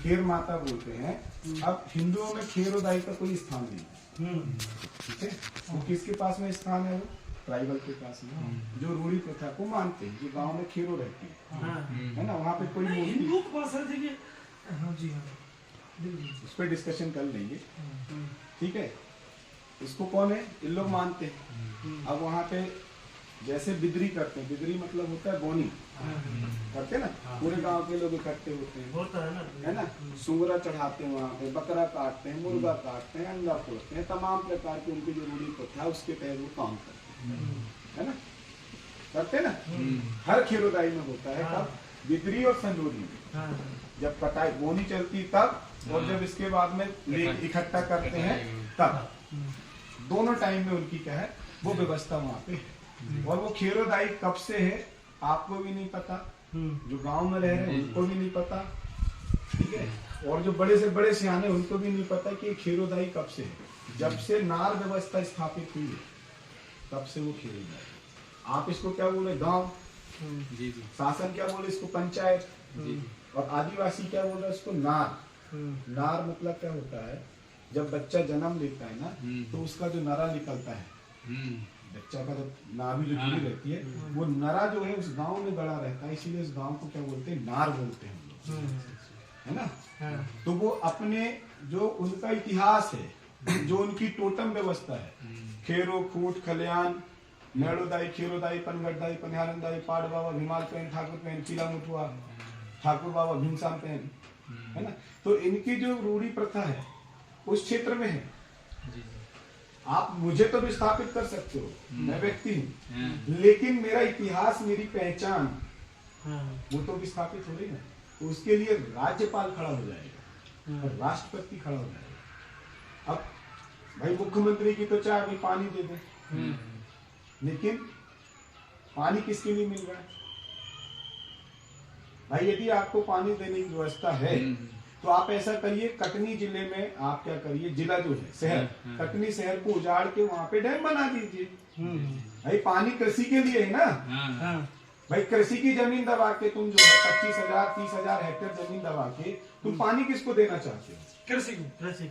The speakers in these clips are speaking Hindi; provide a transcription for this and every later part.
खेर माता बोलते हैं। अब हिंदुओं में खेरोदाई का कोई स्थान नहीं है, ठीक है। वो किसके पास में स्थान है? वो ट्राइबल के पास में, जो रूढ़ी प्रथा को मानते हैं, जो गांव में खेरो रहती है ना, वहाँ पे कोई हिंदू के पास है। हाँ जी, हाँ, उस पर डिस्कशन कर लेंगे, ठीक है। इसको कौन है? इन लोग मानते हैं। अब वहाँ पे जैसे बिदरी करते हैं, बिदरी मतलब होता है बोनी करते हैं ना, पूरे गांव के लोग इकट्ठे होते हैं, होता है ना, सुंगरा चढ़ाते हैं वहाँ पे, बकरा काटते हैं, मुर्गा काटते हैं, अंडा फोड़ते हैं, तमाम प्रकार की उनकी जो रूढ़ी प्रथा है उसके तहत वो काम करते हैं, है ना, करते ना। हर खेरोदाई में होता है। कब? बिदरी और संजोरी में, जब कटाई बोनी चलती तब, और जब इसके बाद में इकट्ठा करते हैं तब, दोनों टाइम में उनकी क्या है वो व्यवस्था वहाँ पे है। और वो खेरोदाई कब से है आपको भी नहीं पता, जो गांव में रह रहे हैं उनको भी नहीं पता, ठीक है। और जो बड़े से बड़े सियाने उनको भी नहीं पता कि खेरोदाई कब से है। जब से नार व्यवस्था स्थापित हुई है तब से वो खेरोदाई। आप इसको क्या बोले? गांव। शासन क्या बोले इसको? पंचायत। और आदिवासी क्या बोल रहा है इसको? नार। नार मतलब क्या होता है? जब बच्चा जन्म लेता है ना, तो उसका जो नरा निकलता है, बच्चा का जब नाभि जो जुड़ी रहती है, वो नरा जो है उस गांव में गड़ा रहता है, इसीलिए उस गांव को क्या बोलते हैं? नार बोलते हैं हम लोग, है ना। तो वो अपने जो उनका इतिहास है, जो उनकी टोटम व्यवस्था है, खेरो खूट खलियान, मेड़ोदाई, खेरोदाई, पनगढ़दाई, पनिहारनदाई, पाड़ बाबा, भीमाल पेन, ठाकुर पेन, किला मुठुआ, ठाकुर बाबा, भीमसान पेन, है ना। तो इनकी जो रूढ़ी प्रथा है उस क्षेत्र में है। आप मुझे तो विस्थापित कर सकते हो, मैं व्यक्ति हूँ, लेकिन मेरा इतिहास, मेरी पहचान वो तो विस्थापित हो रही है। तो उसके लिए राज्यपाल खड़ा हो जाएगा और राष्ट्रपति खड़ा हो जाएगा। अब भाई मुख्यमंत्री की तो चाहे अभी पानी दे दे, लेकिन पानी किसके लिए मिल रहा है? भाई यदि आपको पानी देने की व्यवस्था है तो आप ऐसा करिए, कटनी जिले में आप क्या करिए, जिला जो है शहर, कटनी शहर को उजाड़ के वहाँ पे डैम बना दीजिए। भाई पानी कृषि के लिए है ना। भाई कृषि की जमीन दबा के तुम जो है 25,000 30,000 हेक्टेयर जमीन दबा के तुम पानी किसको देना चाहते हो? कृषि को।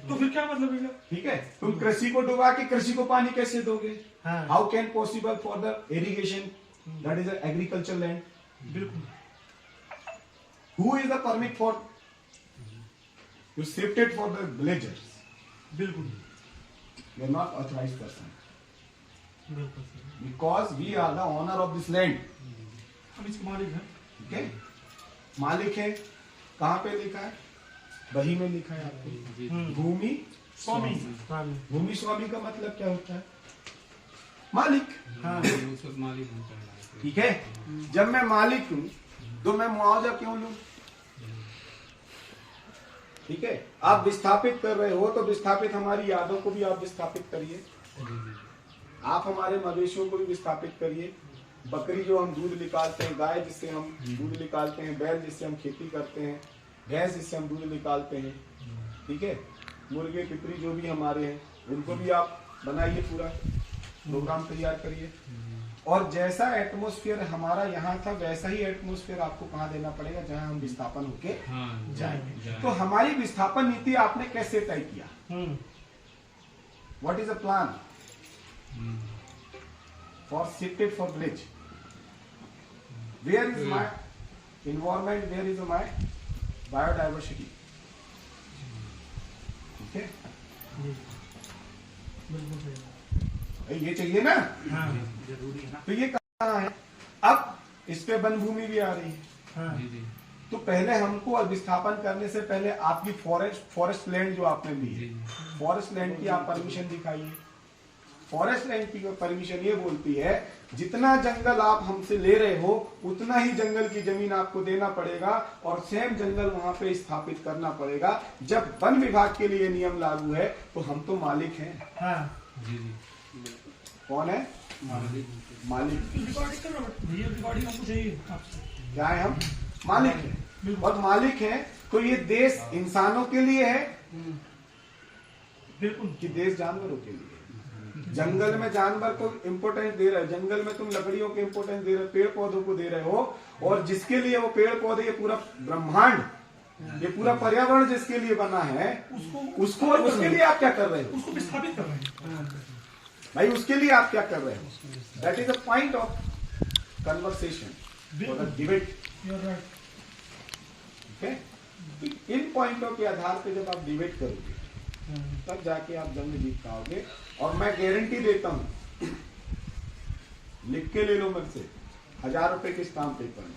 तो फिर क्या मतलब है? ठीक है, तुम कृषि को डुबा के कृषि को पानी कैसे दोगे? How can possible for the irrigation, that is agriculture land. बिल्कुल। Who is the permit for you shifted for the villagers? बिल्कुल। We are not authorized person. बिल्कुल। Because we are the owner of this land. हम इसके मालिक हैं। ठीक है, मालिक है। कहाँ पे लिखा है? वही में लिखा है आपको, भूमि स्वामी। भूमि स्वामी का मतलब क्या होता है? मालिक। ठीक है, जब मैं मालिक हूँ तो मैं मुआवजा क्यों लूं? ठीक है, आप विस्थापित कर रहे हो तो विस्थापित हमारी यादों को भी आप विस्थापित करिए, आप हमारे मवेशियों को भी विस्थापित करिए। बकरी जो हम दूध निकालते हैं, गाय जिससे हम दूध निकालते हैं, बैल जिससे हम खेती करते हैं, भैंस जिससे हम दूध निकालते हैं, ठीक है, मुर्गे पिपरी जो भी हमारे हैं, उनको भी आप बनाइए, पूरा प्रोग्राम तैयार करिए। और जैसा एटमॉस्फेयर हमारा यहाँ था वैसा ही एटमॉस्फेयर आपको कहाँ देना पड़ेगा? जहाँ हम विस्थापन होके जाएंगे। तो हमारी विस्थापन नीति आपने कैसे तय किया? What is a plan for shifted for village? Where is my environment, where is my biodiversity? ठीक है, ये चाहिए ना। जरूरी है ना। तो ये कहाँ है? अब इस पे वन भूमि भी आ रही है। तो पहले हमको विस्थापन करने से पहले आपकी फॉरेस्ट लैंड जो आपने ली है, फॉरेस्ट लैंड की आप परमिशन दिखाइए। फॉरेस्ट लैंड की परमिशन ये बोलती है जितना जंगल आप हमसे ले रहे हो उतना ही जंगल की जमीन आपको देना पड़ेगा और सेम जंगल वहां पे स्थापित करना पड़ेगा। जब वन विभाग के लिए नियम लागू है तो हम तो मालिक हैं। कौन है? मालिक। क्या है? हम मालिक हैं। और मालिक हैं तो ये देश इंसानों के लिए है कि देश जानवरों के लिए? जंगल में जानवर को इम्पोर्टेंस दे रहे हो, जंगल में तुम लकड़ियों को इम्पोर्टेंस दे रहे हो, पेड़ पौधों को दे रहे हो, और जिसके लिए वो पेड़ पौधे ये पूरा ब्रह्मांड ये पूरा पर्यावरण जिसके लिए बना है उसको उसके लिए आप क्या कर रहे हो? उसको विस्थापित कर रहे हैं भाई, उसके लिए आप क्या कर रहे हो? That is the point of conversation और डिबेट। इन पॉइंटों के आधार पे जब आप डिबेट करोगे तब जाके आप जंग जीत पाओगे। और मैं गारंटी देता हूं, लिख के ले लो मुझसे 1000 रुपए के स्टाम्प पेपर में,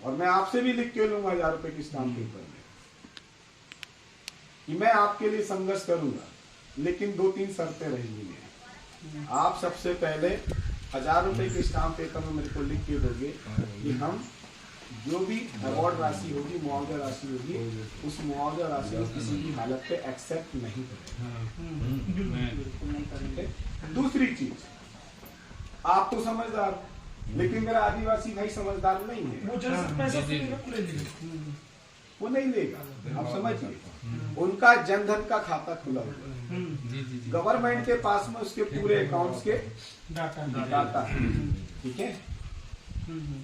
और मैं आपसे भी लिख के लूंगा 1000 रुपए के स्टाम्प पेपर में कि मैं आपके लिए संघर्ष करूंगा, लेकिन 2-3 शर्तें रहेंगी मेरी। आप सबसे पहले 1000 रुपए के स्टाम्प पेपर में मेरे को लिख के दोगे कि हम जो भी अवार्ड राशि होगी, मुआवजा राशि होगी, उस मुआवजा राशि को किसी भी हालत पे एक्सेप्ट नहीं करेंगे। दूसरी चीज, आप तो समझदार हो, लेकिन मेरा आदिवासी भाई समझदार नहीं है, वो जैसे पैसा ले लेगा, वो नहीं लेगा। आप समझिए, उनका जनधन का खाता खुला हुआ है, गवर्नमेंट के पास में उसके पूरे अकाउंट्स के डाटा है, ठीक है।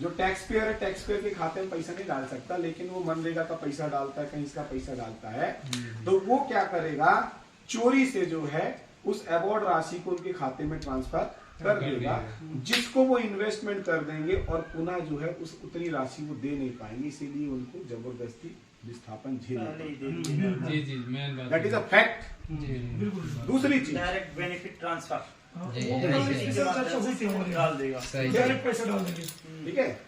जो टैक्स पेयर है, टैक्स पेयर के खाते में पैसा नहीं डाल सकता, लेकिन वो मनरेगा का पैसा डालता है, कहीं इसका पैसा डालता है, तो वो क्या करेगा, चोरी से जो है उस अवार्ड राशि को उनके खाते में ट्रांसफर कर देगा, जिसको वो इन्वेस्टमेंट कर देंगे और पुनः जो है उस उतनी राशि वो दे नहीं पाएंगे, इसीलिए उनको जबरदस्ती विस्थापन झेलना। That is a fact. दूसरी चीज, डायरेक्ट बेनिफिट ट्रांसफर डाल देगा, पैसा डाल देंगे, ठीक है।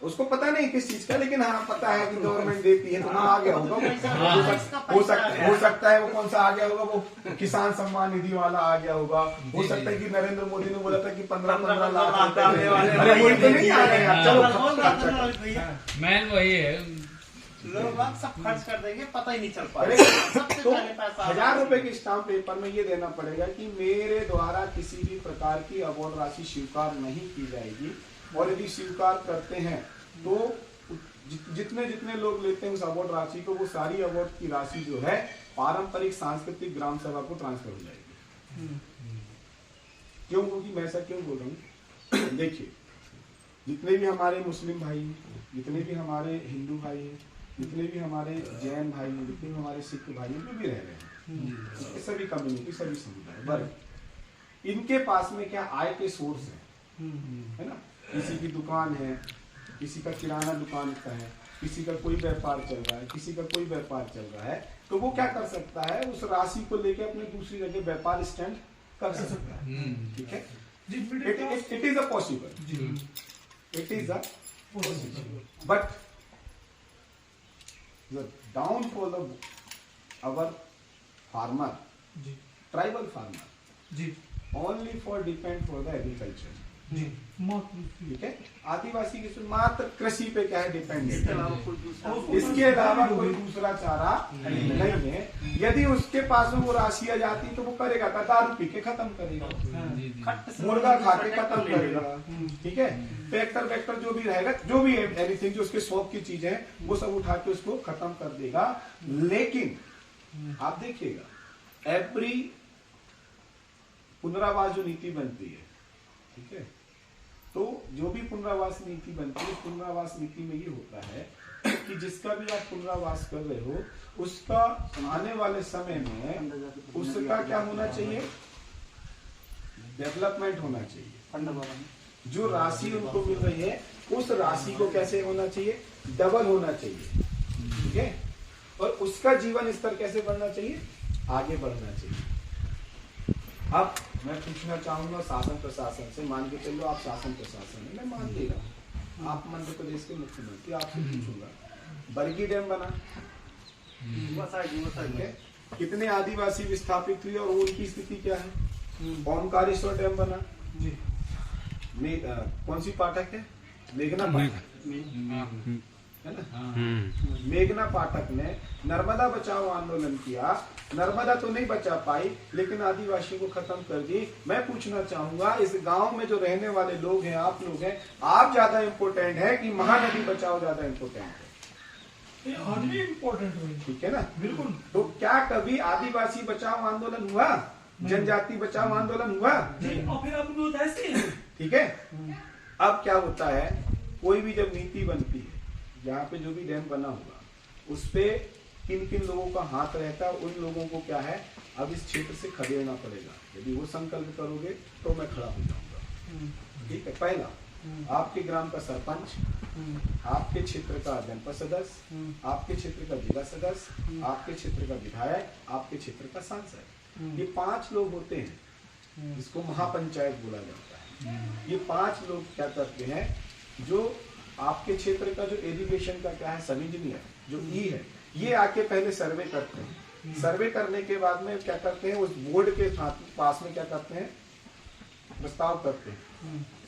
उसको पता नहीं किस चीज का, लेकिन हाँ पता है कि गवर्नमेंट देती है, तो हाँ आ गया होगा। हो सकता है वो कौन सा आ गया होगा, वो किसान सम्मान निधि वाला आ गया होगा। हो सकता है कि नरेंद्र मोदी ने बोला था कि 15-15 लाख रुपए वाले, वही तो नहीं आ रहे हैं। चलो मैन वही है, लोग सब खर्च कर देंगे, पता ही नहीं चल पाएगा। तो 1000 रुपए के स्टाम्प पेपर में ये देना पड़ेगा कि मेरे द्वारा किसी भी प्रकार की अवार्ड राशि स्वीकार नहीं की जाएगी, और यदि स्वीकार करते हैं तो जितने जितने लोग लेते हैं उस अवार्ड राशि को, वो सारी अवार्ड की राशि जो है पारंपरिक सांस्कृतिक ग्राम सभा को ट्रांसफर हो जाएगी। क्यों होगी, मैं ऐसा क्यों बोल रहा हूँ? देखिए, जितने भी हमारे मुस्लिम भाई हैं, जितने भी हमारे हिंदू भाई हैं, जितने भी हमारे जैन भाई हैं, जितने भी हमारे सिख भाई हैं, जो भी रह रहे हैं, सभी कम्युनिटी, सभी समुदाय वर्ग, इनके पास में क्या आय के सोर्स है ना। किसी की दुकान है, किसी का किराना दुकान का है, किसी का कोई व्यापार चल रहा है, किसी का कोई व्यापार चल रहा है, तो वो क्या कर सकता है, उस राशि को लेके अपने दूसरी जगह व्यापार स्टैंड कर सकता है, ठीक है। It is a possible, it is a possible, but the downfall of our farmer, tribal farmer, only for depend for the agriculture, ठीक है। आदिवासी की मात्र कृषि पे क्या है, डिपेंड है, इसके अलावा कोई दूसरा चारा नहीं है। यदि उसके पास में वो राशि आ जाती तो वो करेगा, दारू पी के खत्म करेगा, मुर्गा खा के खत्म करेगा, ठीक है। ट्रैक्टर वैक्टर जो भी रहेगा, जो भी एनीथिंग जो उसके शौक की चीज है, वो सब उठा के उसको खत्म कर देगा। लेकिन आप देखिएगा, एवरी पुनरावास जो नीति बनती है, ठीक है, तो जो भी पुनरावास नीति बनती है, पुनरावास नीति में ये होता है कि जिसका भी आप पुनरावास कर रहे हो, उसका आने वाले समय में उसका क्या होना चाहिए, डेवलपमेंट होना चाहिए। जो राशि उनको मिल रही है, उस राशि को कैसे होना चाहिए, डबल होना चाहिए, ठीक है। और उसका जीवन स्तर कैसे बढ़ना चाहिए, आगे बढ़ना चाहिए। अब मैं पूछना चाहूंगा शासन प्रशासन से, मान के चलो आप शासन प्रशासन है, मैं मान ले रहा हूँ, आप मध्य प्रदेश के मुख्यमंत्री, आपसे पूछूंगा, बरगी डैम बना, कितने आदिवासी विस्थापित हुए और उनकी स्थिति क्या है। ओमकारेश्वर डैम बना, कौन सी पाठक है, मेघना पाठक है ना। मेघना पाठक ने नर्मदा बचाओ आंदोलन किया, नर्मदा तो नहीं बचा पाई, लेकिन आदिवासियों को खत्म कर दी। मैं पूछना चाहूंगा, इस गांव में जो रहने वाले लोग हैं, आप लोग हैं, आप ज्यादा इम्पोर्टेंट है कि महानदी बचाओ ज्यादा इम्पोर्टेंट है? आदमी इम्पोर्टेंट है, ठीक है ना, बिल्कुल। तो क्या कभी आदिवासी बचाओ आंदोलन हुआ, जनजाति बचाओ आंदोलन हुआ? ठीक है। अब क्या होता है, कोई भी जब नीति बनती है, यहाँ पे जो भी डैम बना होगा उस पे किन किन लोगों का हाथ रहता है, उन लोगों को क्या है अब इस क्षेत्र से खदेड़ना पड़ेगा। यदि वो संकल्प करोगे तो मैं खड़ा हो जाऊंगा। ठीक है, पहला आपके ग्राम का सरपंच, आपके क्षेत्र का जनपद सदस्य, आपके क्षेत्र का जिला सदस्य, आपके क्षेत्र का विधायक, आपके क्षेत्र का सांसद, ये 5 लोग होते हैं जिसको महापंचायत बोला जाता है। ये 5 लोग क्या करते हैं, जो आपके क्षेत्र का जो एजुकेशन का क्या है सब इंजीनियर जो ई है, ये आके पहले सर्वे करते हैं। सर्वे करने के बाद में क्या करते हैं, उस बोर्ड के पास में क्या करते हैं, प्रस्ताव करते हैं,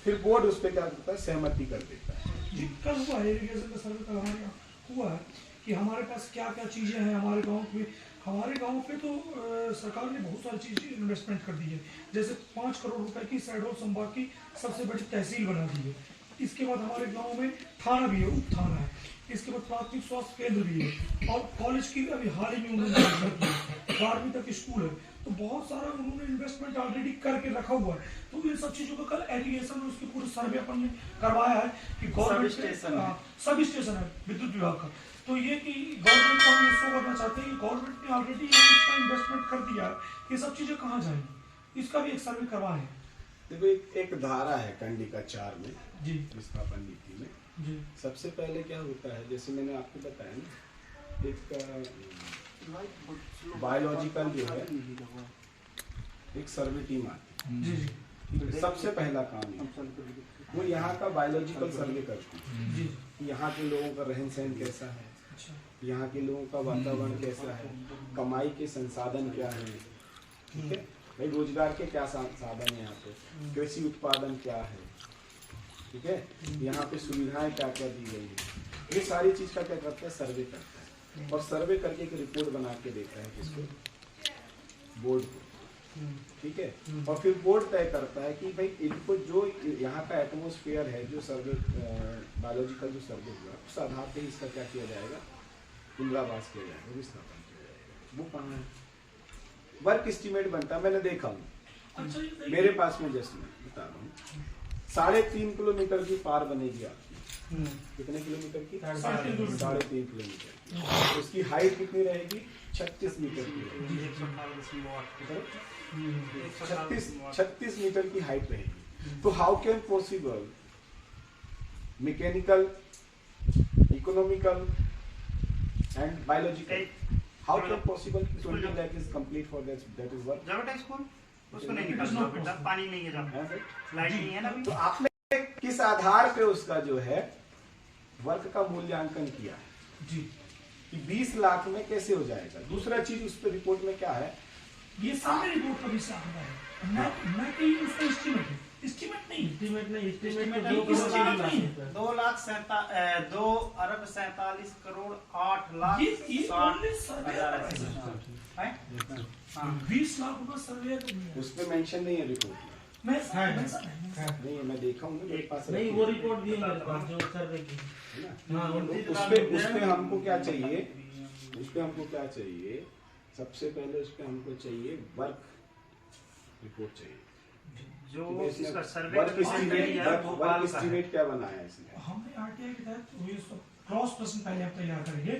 फिर बोर्ड उस पर क्या करता है, सहमति कर देता है। जी, कल हुआ है इरिगेशन का सर्वे कल हमारे यहाँ हुआ है कि हमारे पास क्या क्या चीजें हैं हमारे गांव में। हमारे गांव पे तो सरकार ने बहुत सारी चीज इन्वेस्टमेंट कर दी है, जैसे 5 करोड़ रुपए की शहडोल संभाग की सबसे बड़ी तहसील बना दी है। इसके बाद हमारे गांव में थाना भी है, उप थाना है। इसके बाद प्राथमिक स्वास्थ्य केंद्र भी है और कॉलेज की अभी हाल ही में उन्होंने 12वीं तक स्कूल है। तो बहुत सारा उन्होंने इन्वेस्टमेंट ऑलरेडी करके रखा हुआ है। तो इन सब चीजों का कल एलिगेशन में उसके पूरे सर्वे अपन ने करवाया है कि गवर्नमेंट सब स्टेशन है विद्युत विभाग का। तो ये कि गवर्नमेंट को हम इसको करना चाहते हैं कि गवर्नमेंट ने ऑलरेडी इन्वेस्टमेंट कर दिया है, ये सब चीजें कहाँ जाएंगी, इसका भी एक सर्वे करवाए है। देखो एक धारा है कंडिका 4 में जी, विस्थापन नीति में जी, सबसे पहले क्या होता है, जैसे मैंने आपको बताया ना, एक बायोलॉजिकल जो है एक सर्वे टीम आती है। जी, ठीक है, सबसे पहला काम है वो यहाँ का बायोलॉजिकल सर्वे करती है जी, कि यहाँ के लोगों का रहन सहन कैसा है, अच्छा, यहाँ के लोगों का वातावरण कैसा है, कमाई के संसाधन क्या है, ठीक है भाई, रोजगार के क्या साधन है, यहाँ पे कृषि उत्पादन क्या है, ठीक है, यहाँ पे सुविधाएं क्या क्या दी गई है, ये सारी चीज का क्या करता है, सर्वे करता है और सर्वे करके एक रिपोर्ट बना के देता है किसको, बोर्ड को। ठीक है, और फिर बोर्ड तय करता है कि भाई इनको जो यहाँ का एटमोस्फेयर है, जो सर्वे बायोलॉजिकल जो सर्वे हुआ उस आधार पे इसका क्या किया जाएगा, पुनरावास किया जाएगा, विस्थापन किया जाएगा। वो कहाँ है, वर्क एस्टिमेट बनता है, मैंने देखा हूँ मेरे पास में, जैसे मैं बता रहा हूँ 3.5 किलोमीटर की पार बनेगी आपकी, कितने किलोमीटर की, 3.5 किलोमीटर। उसकी हाइट कितनी रहेगी, 36 मीटर की, 36 मीटर की हाइट रहेगी। तो how can possible mechanical, economical and biological, how can possible 20 lakh is complete for that is work? जाओ बेटा स्कूल, उसको नहीं निकालना बेटा, पानी नहीं है जहाँ, लाइट नहीं है ना। तो आपने किस आधार पे उसका जो है वर्क का मूल्यांकन किया है जी, कि 20 लाख में कैसे हो जाएगा। दूसरा चीज उस पर रिपोर्ट में क्या है, ये सारे रिपोर्ट का विषय आता है, मैं कि उसका एस्टीमेट है, एस्टीमेट नहीं, एस्टीमेट 2 अरब 47 करोड़ 8 लाख ये 60 हजार है। 20 लाख रुपए सर्वे का उस पे मेंशन नहीं है रिपोर्ट में, मैं नहीं मैं देखा हूँ मेरे पास नहीं, वो रिपोर्ट भी है मेरे पास जो सर्वे की है हाँ, ना। तो उस पे हमको क्या चाहिए, उस पे हमको क्या चाहिए, सबसे पहले उस पे हमको चाहिए वर्क रिपोर्ट चाहिए, जो इसका सर्वे वर्क एस्टीमेट क्या बनाया है इसने, हमने आरटीआई के तहत ये सब क्रॉस प्रश्न पहले आप तैयार करेंगे।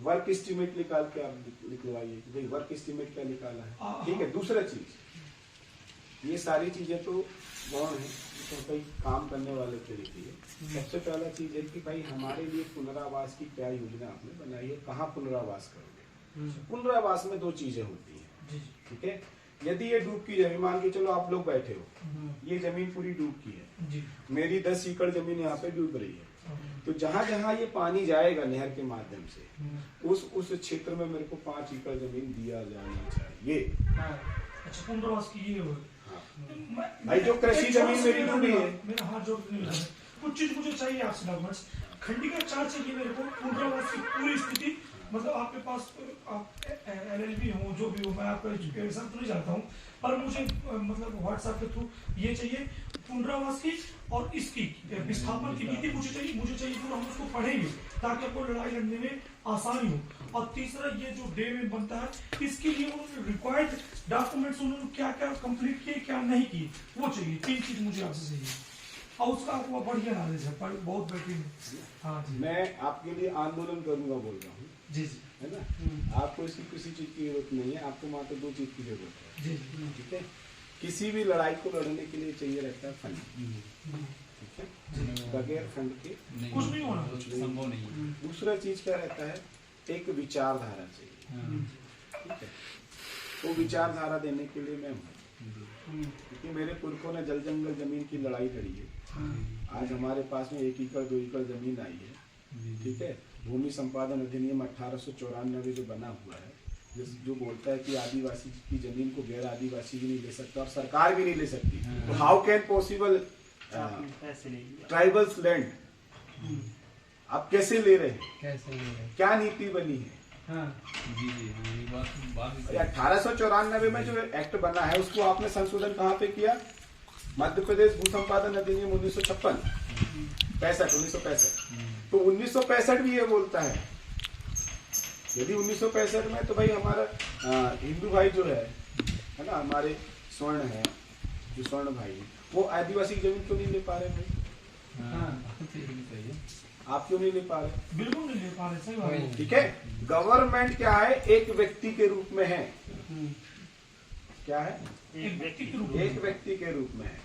वर्क एस्टीमेट निकाल के आप निकलवाइए कि भाई वर्क एस्टीमेट क्या निकाला है। ठीक है, दूसरा चीज, ये सारी चीजें तो गौण है, तो भाई काम करने वाले के लिए सबसे पहला चीज है कि भाई हमारे लिए पुनरावास की क्या योजना आपने बनाई है, कहाँ पुनरावास करोगे। पुनरावास में 2 चीजें होती है, ठीक है, यदि ये डूब की जमीन, मान के चलो आप लोग बैठे हो, ये जमीन पूरी डूब की है, मेरी 10 एकड़ जमीन यहाँ पे डूब रही है, तो जहां जहां ये पानी जाएगा नहर के माध्यम से उस क्षेत्र में मेरे को 5 एकड़ जमीन दिया जाना चाहिए। अच्छा, पुनर्वास की ये हो भाई जो कृषि जमीन मेरी डूबी है, मेरा हाथ जोड़ के नहीं, कुछ चीज मुझे चाहिए आपसे डॉक्यूमेंट्स। खंडिका 4 चाहिए मेरे को, पुनर्वास की पूरी स्थिति, मतलब आपके पास आप LLB हो जो भी हो, मैं आपका एजुकेशन तो नहीं जानता हूँ, पर मुझे मतलब व्हाट्सएप के थ्रू ये चाहिए पुनरावास की और इसकी विस्थापन की नीति मुझे चाहिए जो हम उसको पढ़ेंगे ताकि आपको लड़ाई लड़ने में आसानी हो। और तीसरा ये जो डे में बनता है, इसके लिए उन्होंने रिक्वायर्ड डॉक्यूमेंट्स उन्होंने क्या क्या कंप्लीट किए क्या नहीं किए वो चाहिए। 3 चीज मुझे आपसे चाहिए। और उसका वो बढ़िया नॉलेज है, बहुत बेहतरीन। हाँ जी, मैं आपके लिए आंदोलन करूंगा बोल रहा हूँ, जी जी, है ना। आपको इसकी किसी चीज की जरूरत नहीं है, आपको मात्र दो चीज की जरूरत है, जी जी, ठीक है। किसी भी लड़ाई को लड़ने के लिए चाहिए रहता है फंड, ठीक है। बगैर फंड के कुछ नहीं होना। संभव नहीं है। दूसरा चीज क्या रहता है, एक विचारधारा चाहिए, ठीक है। वो विचारधारा देने के लिए मैं हूँ, क्योंकि मेरे पुरखों ने जल जंगल जमीन की लड़ाई लड़ी है। आज हमारे पास में 1 एकड़ 2 एकड़ जमीन आई है, ठीक है। भूमि संपादन अधिनियम 1894 जो बना हुआ है, जो बोलता है कि आदिवासी की जमीन को गैर आदिवासी भी नहीं ले सकता और सरकार भी नहीं ले सकती। तो हाउ कैन पॉसिबल पैसे ले लिया। ट्राइबल्स लैंड आप कैसे ले रहे हैं, कैसे ले रहे? क्या नीति बनी है? हाँ जी जी हाँ, ये बात 1894 में जो एक्ट बना है उसको आपने संशोधन कहाँ पे किया? मध्य प्रदेश भू संपादन अधिनियम 1956 1965। तो 1965 भी ये बोलता है, यदि 1965 में, तो भाई हमारा हिंदू भाई जो है ना, हमारे स्वर्ण है, जो स्वर्ण भाई, वो आदिवासी की जमीन क्यों नहीं ले पा रहे भाई? हाँ सही है। आप क्यों नहीं ले पा रहे? बिल्कुल नहीं ले पा रहे, सही बात है। ठीक है। गवर्नमेंट क्या है, एक व्यक्ति के रूप में है। क्या है? एक व्यक्ति के रूप में। एक व्यक्ति के रूप में है।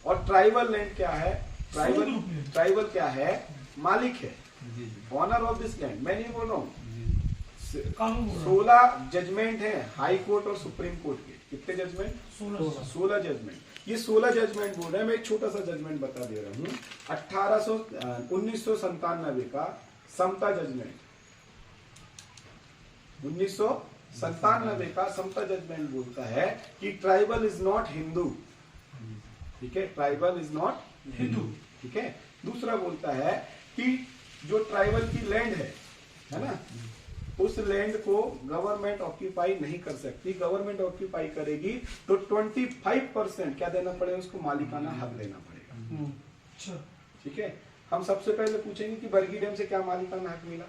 और ट्राइबल लैंड क्या है? ट्राइबल क्या है? मालिक है, ऑनर ऑफ दिस लैंड। मैं नहीं बोल रहा हूँ, 16 जजमेंट है हाई कोर्ट और सुप्रीम कोर्ट के। कितने जजमेंट? 16 जजमेंट। ये 16 जजमेंट बोल रहे हैं। मैं एक छोटा सा जजमेंट बता दे रहा हूँ। 1997 का समता जजमेंट, 1997 का समता जजमेंट बोलता है कि ट्राइबल इज नॉट हिंदू, ठीक है। ट्राइबल इज नॉट हिंदू, ठीक है। दूसरा बोलता है कि जो ट्राइबल की लैंड है ना, उस लैंड को गवर्नमेंट ऑक्यूपाई नहीं कर सकती। गवर्नमेंट ऑक्यूपाई करेगी तो 25% क्या देना पड़ेगा उसको? मालिकाना हक देना पड़ेगा, ठीक है। हम सबसे पहले पूछेंगे कि बरगी डैम से क्या मालिकाना हक मिला।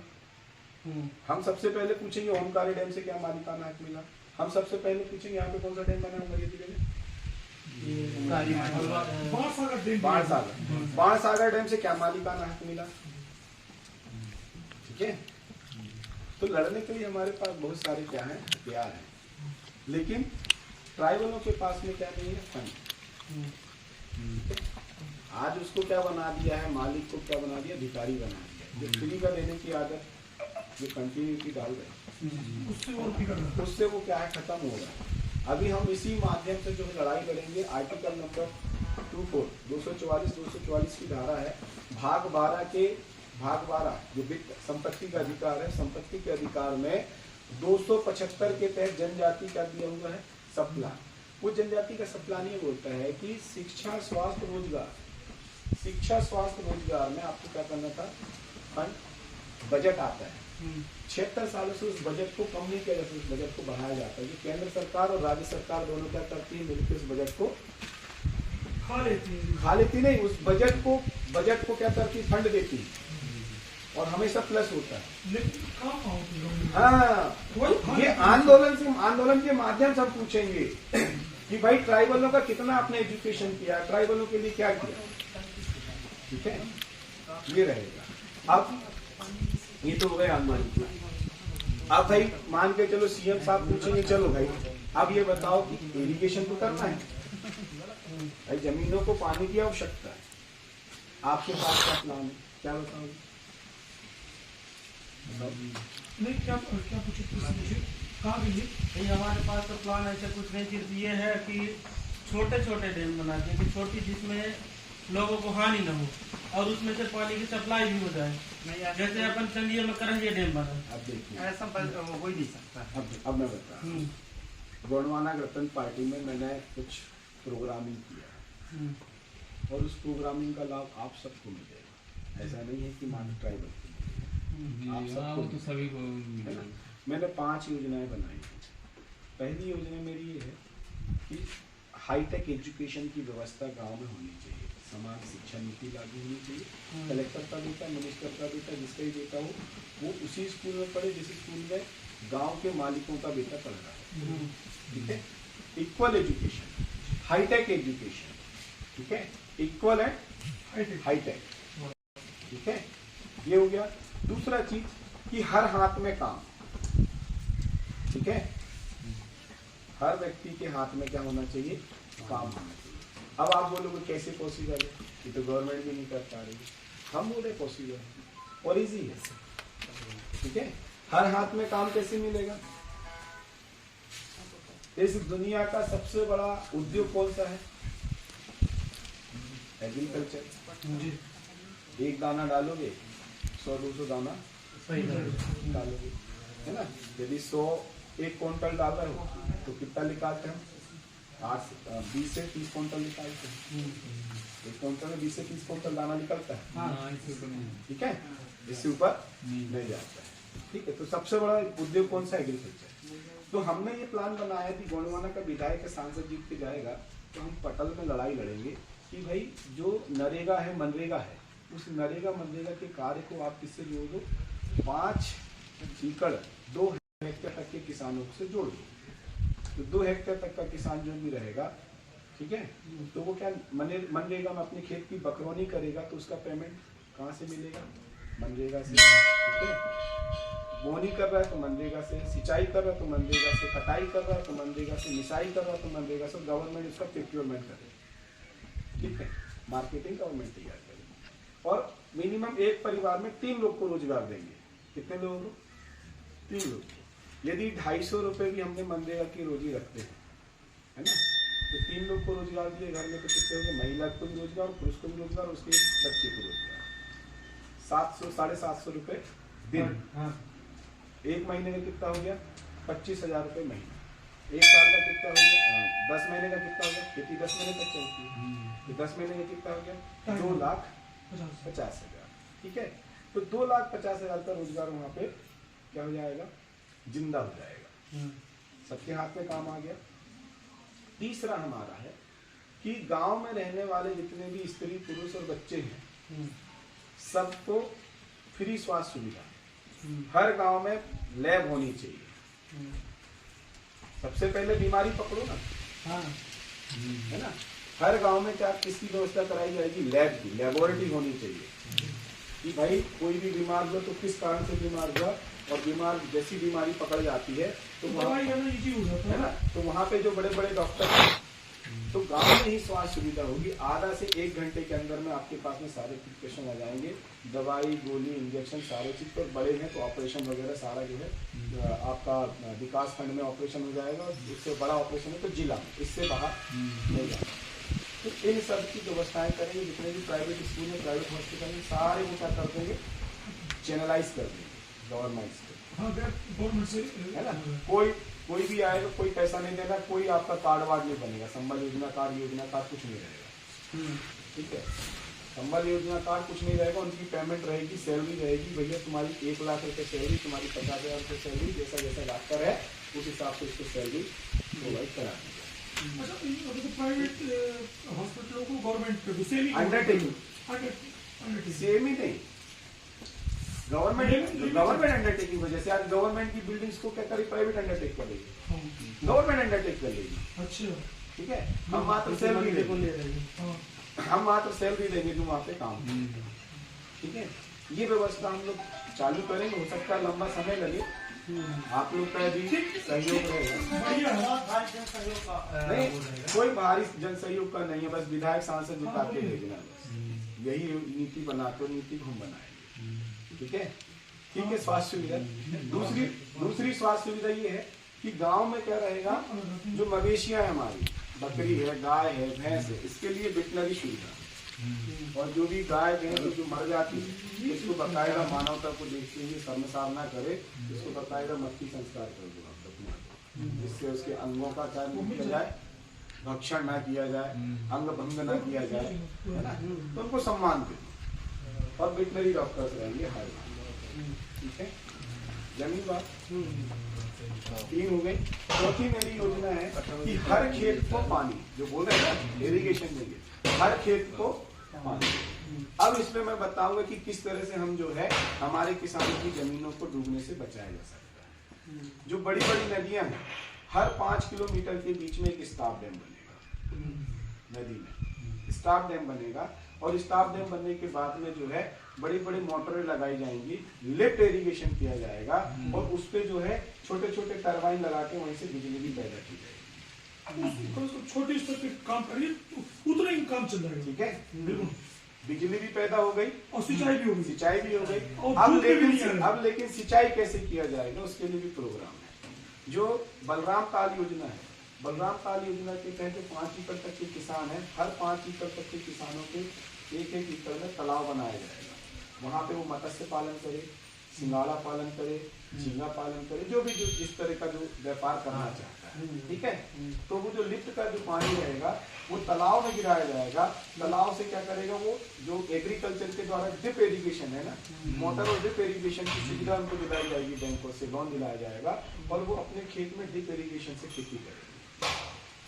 हम सबसे पहले पूछेंगे ओमकारे डैम से क्या मालिकाना हक मिला। हम सबसे पहले पूछेंगे यहाँ पे कौन सा डैम बना हुआ जिले में? बाणसागर डैम से क्या मालिकाना हक मिला, ठीक है। तो लड़ने के लिए हमारे पास बहुत सारे क्या है, हथियार हैं, लेकिन ट्राइबलों के पास में क्या नहीं है? फंड। आज उसको क्या बना दिया है, मालिक को क्या बना दिया? भिखारी बना दिया। जो फ्री का देने की आदत, जो कंटिन्यूटी डाल रहे, उससे वो क्या है, खत्म हो रहा है। अभी हम इसी माध्यम से जो लड़ाई लड़ेंगे, आर्टिकल नंबर 244 की धारा है, भाग 12 जो वित्त संपत्ति का अधिकार है, संपत्ति के अधिकार में 275 के तहत जनजाति का दिया हुआ है सप्लान। वो जनजाति का सप्लान ये बोलता है कि शिक्षा स्वास्थ्य रोजगार में आपको क्या करना था? फंड, बजट आता है। 76 सालों से उस बजट को कम नहीं किया जाता, उस बजट को बढ़ाया जाता है। कि केंद्र सरकार और राज्य सरकार दोनों क्या करती है, मिलकर उस बजट को खा लेती नहीं, उस बजट को क्या करती, फंड देती है और हमेशा प्लस होता है। हाँ, ये आंदोलन के माध्यम से हम पूछेंगे कि भाई ट्राइबलों का कितना आपने एजुकेशन किया, ट्राइबलों के लिए क्या किया, ठीक है। ये रहेगा। अब ये तो हो गए आंदोलन। अब भाई मान के चलो सीएम साहब पूछेंगे, चलो भाई अब ये बताओ कि इरिगेशन तो करना है भाई, जमीनों को पानी की आवश्यकता है, आपके पास क्या प्लान है, क्या बताओगे? नहीं, क्या पूछे? कहाँ गई? नहीं, हमारे पास तो प्लान ऐसा कुछ नहीं, सिर्फ ये है कि छोटे छोटे डैम बना के, कि छोटी जिसमें लोगों को हानि न हो और उसमें से पानी की सप्लाई भी हो जाए। जैसे अपन चंदिया में करंजिया डैम बना, अब देखिए, ऐसा हो ही नहीं सकता। अब मैं बता रहा हूँ, गोंडवाना गणतंत्र पार्टी में मैंने कुछ प्रोग्रामिंग किया और उस प्रोग्रामिंग का लाभ आप सबको मिलेगा। ऐसा नहीं है कि मान ट्राइबल आप सबको तो सभी को है ना। मैंने 5 योजनाएं बनाई। पहली योजना मेरी ये है कि हाईटेक एजुकेशन की व्यवस्था गांव में होनी चाहिए, समान शिक्षा नीति लागू होनी चाहिए। कलेक्टर का बेटा, मिनिस्टर का बेटा, जिसका ही बेटा हो, वो उसी स्कूल में पढ़े जिस स्कूल में गांव के मालिकों का बेटा पढ़ रहा है, ठीक है। इक्वल एजुकेशन, हाईटेक एजुकेशन, ठीक है। इक्वल एंड हाईटेक, ठीक है, ये हो गया। दूसरा चीज कि हर हाथ में काम, ठीक है, हर व्यक्ति के हाथ में क्या होना चाहिए, काम होना चाहिए। अब आप बोलोगे कैसे पॉसिबल है, ये तो गवर्नमेंट भी नहीं कर पा रही, हम बोले पॉसिबल है और इजी है, ठीक है। हर हाथ में काम कैसे मिलेगा? इस दुनिया का सबसे बड़ा उद्योग कौन सा है? एग्रीकल्चर। एक दाना डालोगे 100-200 दाना डालोगे, है ना। यदि 101 क्विंटल डाल रहे हो तो कितना निकालते हैं? 20 से 30 क्विंटल निकालते हैं। एक क्विंटल में 20 से 30 क्विंटल दाना निकलता है, ठीक है, इससे ऊपर नहीं जाता है, ठीक है। तो सबसे बड़ा उद्योग कौन सा? एग्रीकल्चर। तो हमने ये प्लान बनाया कि गोंडवाना का विधायक सांसद जीत के जाएगा तो हम पटल में लड़ाई लड़ेंगे कि भाई जो नरेगा है, मनरेगा है, उस नरेगा मनरेगा के कार्य को आप किससे जोड़ दो? 5 एकड़ 2 हेक्टेयर तक के किसानों से जोड़ दो। तो 2 हेक्टेयर तक का किसान जो भी रहेगा, ठीक है, तो वो क्या मनरेगा में अपने खेत की बकरौनी करेगा तो उसका पेमेंट कहाँ से मिलेगा? मनरेगा से, ठीक है। बोनी कर रहा है तो मनरेगा से, सिंचाई कर रहा है तो मनरेगा से, कटाई कर रहा है तो मनरेगा से, मिसाई कर रहा है तो मनरेगा से। गवर्नमेंट उसका प्रोक्योरमेंट करे, ठीक है, मार्केटिंग गवर्नमेंट तैयार करेगी और मिनिमम एक परिवार में 3 लोग को रोजगार देंगे। कितने लोगों को? 3 लोग। यदि 250 रुपए भी हमने मनरेगा की रोजी रखते हैं, है ना, तो 3 लोग को रोजगार दिए घर में तो कितने हो गए? महिला को भी रोजगार, पुरुष को भी रोजगार, उसके बच्चे को रोजगार। 700-750 रुपए दिन। एक महीने का कितना हो गया? 25,000 रुपये महीना। एक साल का कितना हो गया? 10 महीने का कितना हो गया? खेती 10 महीने तक चलती है, तो 10 महीने का कितना हो गया? 2,50,000, ठीक है। तो 2,50,000 का रोजगार वहां पे क्या हो जाएगा? जिंदा हो जाएगा, सबके हाथ में काम आ गया। तीसरा हमारा है कि गांव में रहने वाले जितने भी स्त्री पुरुष और बच्चे हैं सबको फ्री स्वास्थ्य सुविधा। हर गांव में लैब होनी चाहिए। सबसे पहले बीमारी पकड़ो ना, है ना। हर गांव में क्या किसकी व्यवस्था कराई जाएगी? लैब की, लेबोरेटरी होनी चाहिए कि भाई कोई भी बीमार हुआ तो किस कारण से बीमार हुआ, और बीमार जैसी बीमारी पकड़ जाती है तो वहाँ, है ना, तो वहाँ पे जो बड़े बड़े डॉक्टर हैं, तो गांव में ही स्वास्थ्य सुविधा होगी। आधा से 1 घंटे के अंदर में आपके पास में सारे पेशेंट आ जाएंगे, दवाई गोली इंजेक्शन सारे चीज। पर बड़े हैं तो ऑपरेशन वगैरह सारा जो है आपका विकास खंड में ऑपरेशन हो जाएगा, इससे बड़ा ऑपरेशन है तो जिला में, इससे बाहर नहीं जाएगा। तो इन सब की व्यवस्थाएं करेंगे। जितने भी प्राइवेट स्कूल में, प्राइवेट हॉस्पिटल में, सारे वो क्या कर देंगे? चैनलाइज कर देंगे गवर्नमेंट से, है ना। कोई भी आएगा, कोई पैसा नहीं देना, कोई आपका कार्ड वार्ड नहीं बनेगा, संबल योजना कार्ड कुछ नहीं रहेगा, ठीक है। संबल योजना कार्ड कुछ नहीं रहेगा, उनकी पेमेंट रहेगी, सैलरी रहेगी। भैया तुम्हारी 1 लाख रुपए सैलरी, तुम्हारी 50,000 रुपये सैलरी, जैसा जैसा डॉक्टर है उस हिसाब से उसको सैलरी प्रोवाइड करा दी जाए। अच्छा, प्राइवेट हॉस्पिटलों को गवर्नमेंट अंडरटेकिंग सेम ही नहीं, गवर्नमेंट अंडरटेकिंग वजह से आज गवर्नमेंट की बिल्डिंग्स को क्या करेगी? प्राइवेट अंडरटेक कर लेगी, गवर्नमेंट अंडरटेक कर लेगी। अच्छा, ठीक है। हम मात्र सैलरी देंगे, हम मात्र सैलरी देंगे जो वहाँ पे काम, ठीक है। ये व्यवस्था हम लोग चालू करेंगे। हो सकता है लंबा समय लगे, आप लोग का भी सहयोग रहेगा। नहीं, कोई बाहरी जन सहयोग का नहीं है, बस विधायक सांसद जिता के भेजना, बस यही नीति बनाते, नीति हम बनाएंगे, ठीक है, ठीक है। स्वास्थ्य सुविधा, दूसरी स्वास्थ्य सुविधा ये है कि गांव में क्या रहेगा? जो मवेशियां है हमारी, बकरी है, गाय है, भैंस है, इसके लिए वेटनरी सुविधा। और जो भी गाय भैंस जो मर जाती है इसको बकायदा मानवता को देखते हुए शर्मसार ना करे, इसको बकायदा मट्टी संस्कार कर दो, जिससे उसके अंगों का क्या किया जाए? भक्षण ना किया जाए, अंग भंग ना किया जाए, है ना। तो उनको सम्मान दे और वेटनरी डॉक्टर्स रहेंगे हर गाँव, ठीक है। जमीन बात 3 हो गई। चौथी मेरी योजना है कि हर खेत को पानी, जो बोल रहे हैं ना इरिगेशन देंगे, हर खेत को पानी। अब इसमें मैं बताऊंगा कि किस तरह से हम जो है हमारे किसानों की जमीनों को डूबने से बचाया जा सकता है। जो बड़ी बड़ी नदियां हैं, हर 5 किलोमीटर के बीच में एक स्टॉप डैम बनेगा नदी में, स्टाफ डैम बनेगा और स्टाफ डैम बनने के बाद में जो है बड़ी बड़ी मोटरें लगाई जाएंगी, लिफ्ट इरिगेशन किया जाएगा और उस पे जो है छोटे छोटे टरबाइन लगा के वहीं से बिजली भी पैदा की जाएगी। उसको छोटे स्तर पे काम करिए तो उतना ही काम चल जाएगा। ठीक है, बिल्कुल। बिजली भी पैदा हो गई और सिंचाई भी हो गई। सिंचाई भी हो गई। और अब दूध भी नहीं आएगा। लेकिन सिंचाई कैसे किया जाएगा उसके लिए भी प्रोग्राम है। जो बलराम ताल योजना है, बलराम ताल योजना के तहत 5 एकड़ तक के किसान है, हर 5 एकड़ तक के किसानों के 1-1 एकड़ में तालाब बनाया जाएगा। वहां पे वो मत्स्य पालन करे, सिंगाड़ा पालन करे, झींगा पालन करे, जो भी जो इस तरह का जो व्यापार करना चाहता है। ठीक है, तो वो जो लिफ्ट का जो पानी रहेगा वो तालाब में गिराया जाएगा। तालाब से क्या करेगा, वो जो एग्रीकल्चर के द्वारा ड्रिप इरिगेशन है ना, मोटर और ड्रिप इरिगेशन की सुविधा उनको दिलाई जाएगी, बैंकों से लोन दिलाया जाएगा और वो अपने खेत में ड्रिप इरिगेशन से खेती करेंगे।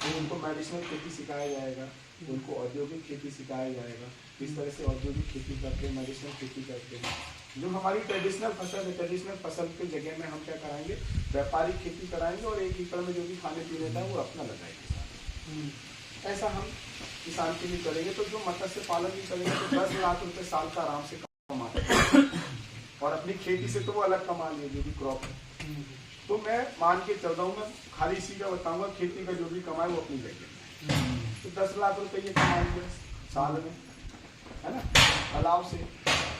तो उनको मेडिसिनल खेती सिखाया जाएगा, उनको औद्योगिक खेती सिखाया जाएगा, किस तरह से औद्योगिक खेती करते हैं, मेडिसिनल खेती करते हैं। जो हमारी ट्रेडिशनल फसल है, ट्रेडिशनल फसल के जगह में हम क्या कराएंगे, व्यापारिक खेती कराएंगे और 1 एकड़ में जो भी खाने पीने का वो अपना लगाएंगे। ऐसा हम किसान के लिए करेंगे। तो जो मत्स्य पालन भी करेंगे तो 10 लाख रुपए साल का आराम से कमाते हैं और अपनी खेती से तो वो अलग कमा लिए जो भी क्रॉप है। तो मैं मान के चल रहा हूँ, मैं खाली इसी का बताऊंगा, खेती का जो भी कमाए वो अपनी जगह में, तो 10 लाख रुपए ये कमाएंगे साल में, है ना। तालाब से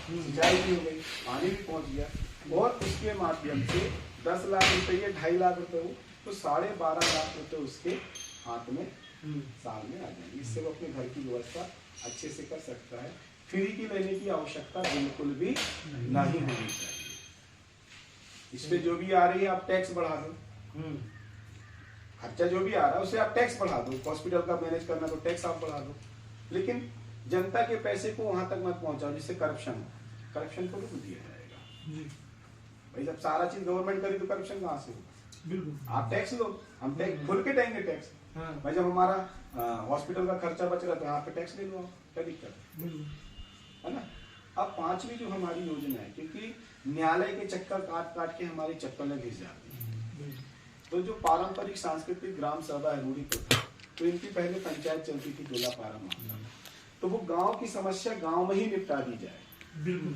सिंचाई भी हो गई, पानी भी पहुंच गया और उसके माध्यम से 10 लाख रुपए, 2.5 लाख रुपए हो तो 12.5 लाख रुपए उसके हाथ में साल में आ जाएंगे। इससे वो अपने घर की व्यवस्था अच्छे से कर सकता है। फ्री की लेने की आवश्यकता बिल्कुल भी नहीं होनी चाहिए। इस पे जो भी आ रही है आप टैक्स बढ़ा दो, खर्चा जो भी आ रहा है उसे आप टैक्स बढ़ा दो। हॉस्पिटल का मैनेज करना तो टैक्स आप बढ़ा दो, लेकिन जनता के पैसे को वहां तक मत पहुंचाओ जिससे करप्शन हो। करप्शन को रोक दिया जाएगा भाई। जब सारा चीज गवर्नमेंट करी तो करप्शन कहाँ से होगा। बिल्कुल, आप टैक्स लो, हम टैक्स खुल के देंगे टैक्स। भाई जब हमारा हॉस्पिटल का खर्चा बच रहा है तो यहाँ पे टैक्स ले लो, क्या दिक्कत है ना। अब 5वीं जो हमारी योजना है, क्योंकि न्यायालय के चक्कर काट काट के हमारी चप्पलें घिस जाती हैं, तो जो पारंपरिक सांस्कृतिक ग्राम सभा है, रूढ़ी प्रथा, तो इनकी पहले पंचायत चलती थी, टोला पारा मामला, तो वो गांव की समस्या गांव में ही निपटा दी जाए। बिल्कुल,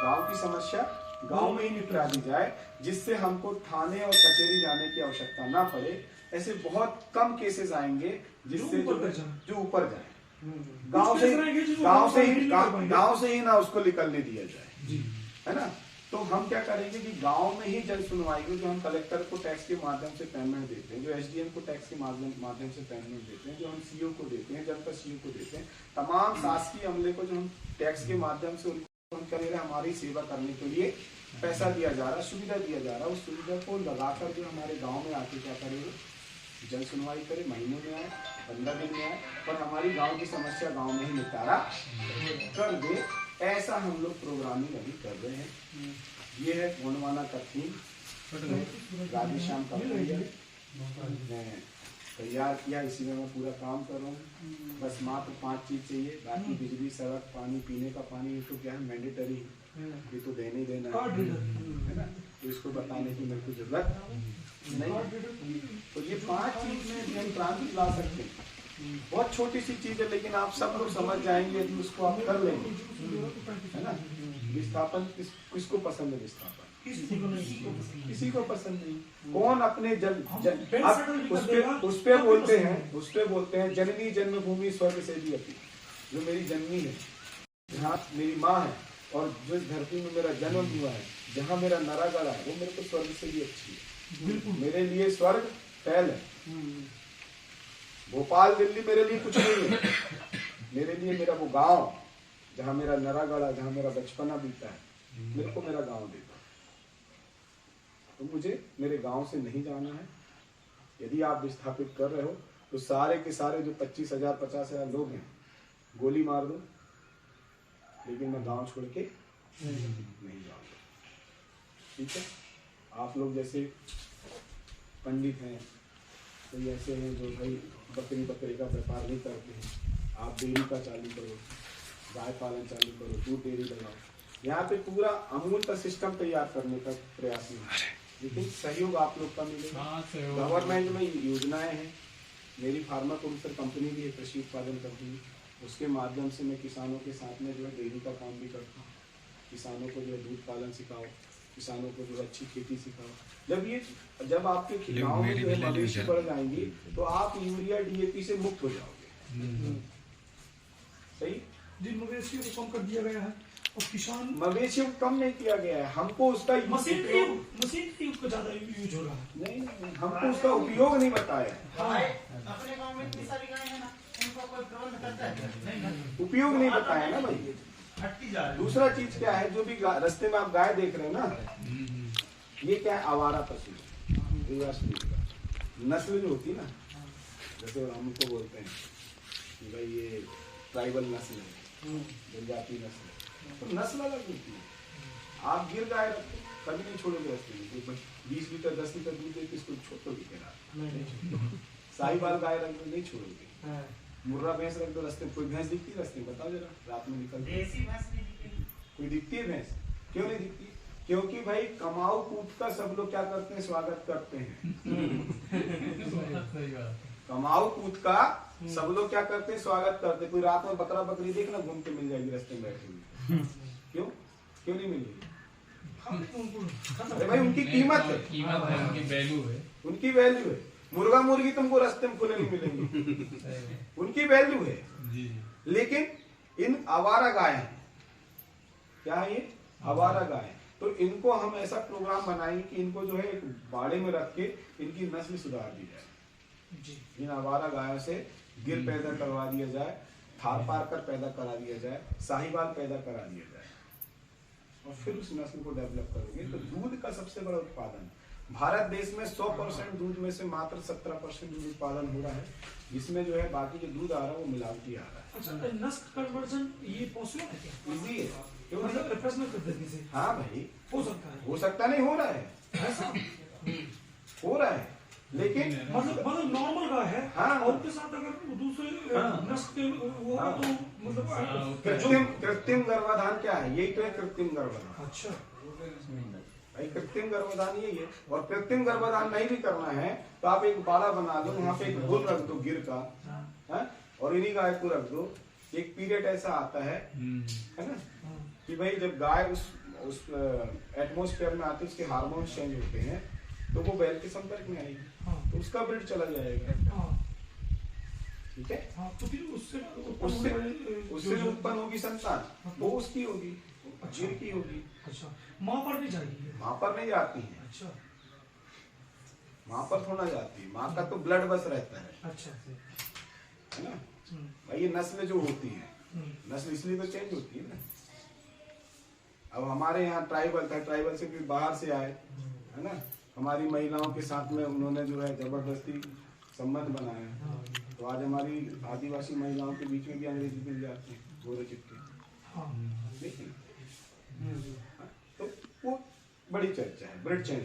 गांव की समस्या गांव में ही निपटा दी जाए, जिससे हमको थाने और कचहरी जाने की आवश्यकता ना पड़े। ऐसे बहुत कम केसेस आएंगे जिससे जो ऊपर जाए, गांव से ही ना उसको निकलने दिया जाए, है ना। तो हम क्या करेंगे कि गांव में ही जन सुनवाई को, जो हम कलेक्टर को टैक्स के माध्यम से पेमेंट देते हैं, जो एसडीएम को टैक्स के माध्यम से पेमेंट देते हैं, जो हम सीओ को देते हैं, जनपद सीओ को देते हैं, तमाम शासकीय अमले को जो हम टैक्स के माध्यम से उनको हम कर रहे हैं, हमारी सेवा करने के लिए पैसा दिया जा रहा है, सुविधा दिया जा रहा है। उस सुविधा को लगाकर जो हमारे गाँव में आके क्या करेंगे, जन सुनवाई करे, महीनों में आए, 15 दिन में आए, पर हमारी गांव की समस्या गांव में ही निपटारा कर दे। ऐसा हम लोग प्रोग्रामिंग अभी कर रहे हैं। ये है गोंडवाना का थीम, राधेश्याम का मैं तैयार किया, इसी में मैं पूरा काम कर रहा हूँ। बस मात्र 5 चीज चाहिए, बाकी बिजली, सड़क, पानी, पीने का पानी, ये तो क्या है मैंडेटरी, ये तो देने ही देना है ना, तो इसको बताने की मेरे को जरूरत नहीं। तो ये 5 चीज में भी हम क्रांति ला सकते हैं। बहुत छोटी सी चीज है, लेकिन आप सब लोग समझ जाएंगे तो उसको आप कर लेंगे, है ना। विस्थापन किसको पसंद है? विस्थापन किसी को पसंद नहीं। कौन अपने उस पे बोलते हैं जननी जन्मभूमि स्वर्ग से भी अपनी। जो मेरी जननी है, जहाँ मेरी माँ है, और जिस धरती में मेरा जन्म हुआ है, जहाँ मेरा नरा गड़ा है, वो मेरे को स्वर्ग से भी अच्छी है। मेरे लिए स्वर्ग पहल है। भोपाल, दिल्ली मेरे लिए कुछ नहीं है। मेरे लिए मेरा वो गांव, जहाँ मेरा नरा गड़ा, जहाँ मेरा बचपना बीता है, मेरे को मेरा गांव देता। तो मुझे मेरे गांव से नहीं जाना है। यदि आप विस्थापित कर रहे हो तो सारे के सारे जो 25,000 50,000 लोग हैं, गोली मार दो, लेकिन मैं गांव छोड़ के नहीं जाऊंगा। ठीक है। आप लोग जैसे पंडित हैं, कोई ऐसे हैं जो भाई बकरी का व्यापार नहीं करते हैं, आप डेयरी का चालू करो, गाय पालन चालू करो, दूध डेयरी लगाओ। यहाँ पे पूरा अमूल का सिस्टम तैयार करने का प्रयास है, लेकिन सहयोग आप लोग का मिलेगा। गवर्नमेंट में योजनाएं हैं, मेरी फार्मा प्रोड्यूसर कंपनी भी है, कृषि उत्पादन कंपनी, उसके माध्यम से मैं किसानों के साथ में जो है डेयरी का काम भी करता हूँ। किसानों को जो है दूध पालन सिखाओ, किसानों को जो है अच्छी खेती सिखाओ। जब आपके गाँव में जो है मवेशी बढ़ जाएंगी तो आप यूरिया DAP से मुक्त हो जाओगे। सही। जी, मवेशियों को कम कर दिया गया है और किसान मवेशियों को कम नहीं किया गया है, हमको उसका मशीन का यूज ज्यादा यूज हो रहा है। नहीं, हमको उसका उपयोग नहीं बताया। अपने गांव में इतनी सारी गाय है ना, उनका कोई प्रबंध करता है? उपयोग नहीं बताया ना भाई। हटती जा रही है। दूसरा चीज क्या है, जो भी रास्ते में आप गाय देख रहे हैं ना, ये क्या है, आवारा पशु नस्ल जो होती है ना, जैसे हमको बोलते हैं कि भाई ये ट्राइबल नस्ल है, जनजाति नस्ल है, तो नस्ल अलग होती है। आप गिर गाय रखो, कभी नहीं छोड़ोगे रास्ते में। 20 लीटर 10 लीटर दूध देते इसको छोड़ोगे क्या? साहिवाल गाय रख दो, नहीं छोड़ोगे। मुर्रा भैंस रख दो रास्ते में, कोई भैंस दिखती है रास्ते में? बताओ जरा, रात में निकल देसी भैंस नहीं दिखेगी। कोई दिखती है भैंस? क्यों नहीं दिखती? क्योंकि भाई कमाऊ कूद का सब लोग क्या करते हैं, स्वागत करते हैं। सही बात। कमाऊ कूद का सब लोग क्या करते हैं, स्वागत करते हैं। कोई रात में बकरा बकरी देखना, घूम के मिल जाएगी रास्ते में बैठे हुए। क्यों क्यों नहीं मिलेगी? अरे भाई उनकी कीमत है, उनकी वैल्यू है। उनकी वैल्यू है। मुर्गा मुर्गी तुमको रास्ते में खुले नहीं मिलेंगे, उनकी वैल्यू है। जी। लेकिन इन आवारा गाय हैं, क्या है ये? आवारा गाय। तो इनको हम ऐसा प्रोग्राम बनाएंगे कि इनको जो है एक बाड़े में रख के इनकी नस्ल सुधार दी जाए। जी। इन आवारा गायों से गिर पैदा करवा दिया जाए, थार पार कर पैदा करा दिया जाए, साहिवाल पैदा करा दिया जाए, और फिर उस नस्ल को डेवलप करोगे तो दूध का सबसे बड़ा उत्पादन भारत देश में 100% दूध में से मात्र 17% दूध उत्पादन हो रहा है, जिसमें जो है बाकी जो दूध आ रहा है वो मिलावटी आ रहा है। अच्छा, नस्ल कन्वर्जन ये पॉसिबल है क्या? इजी है, क्यों नहीं? मतलब रिप्रेजेंट पद्धति से हाँ भाई, हो सकता है। हो सकता नहीं, हो रहा है, ऐसा हो रहा है। लेकिन मतलब नॉर्मल गाय है, हाँ। और उसके साथ अगर दूसरे हाँ। नस्ल के वो हाँ। तो मतलब कृत्रिम गर्भाधान क्या है? यही तो है कृत्रिम गर्भाधान। अच्छा, भाई कृत्रिम गर्भाधान यही है। और कृत्रिम गर्भाधान नहीं भी करना है तो आप एक बाड़ा बना लो, वहाँ पे एक बुल रख दो गिर का, है, और इन्हीं गाय को रख दो। एक पीरियड ऐसा आता है ना, कि भाई जब गाय उस एटमोस्फेयर में आती है, उसके हार्मोन्स चेंज होते हैं, तो वो बैल के संपर्क में आएगी, हाँ। तो उसका ब्रीड चला जाएगा। हाँ। ठीक है, हाँ, तो फिर उससे उससे उत्पन्न होगी संतान, वो उसकी होगी, गिर की होगी। अच्छा, माँ पर नहीं जाएगी? माँ पर नहीं जाती है, अच्छा, माँ पर थोड़ा जाती है। माँ का तो ब्लड बस रहता है अच्छा, है ना भाई। ये नस्ल जो होती है, नस्ल इसलिए तो चेंज होती है ना। अब हमारे यहाँ ट्राइबल था, ट्राइबल से भी बाहर से आए, है ना, हमारी महिलाओं के साथ में उन्होंने जो है जबरदस्ती संबंध बनाया, तो आज हमारी आदिवासी महिलाओं के बीच में भी अंग्रेजी मिल जाते हैं, गोरे चिट्टे। हाँ। देखिए, तो वो बड़ी चर्चा है, ब्रिड चेंज।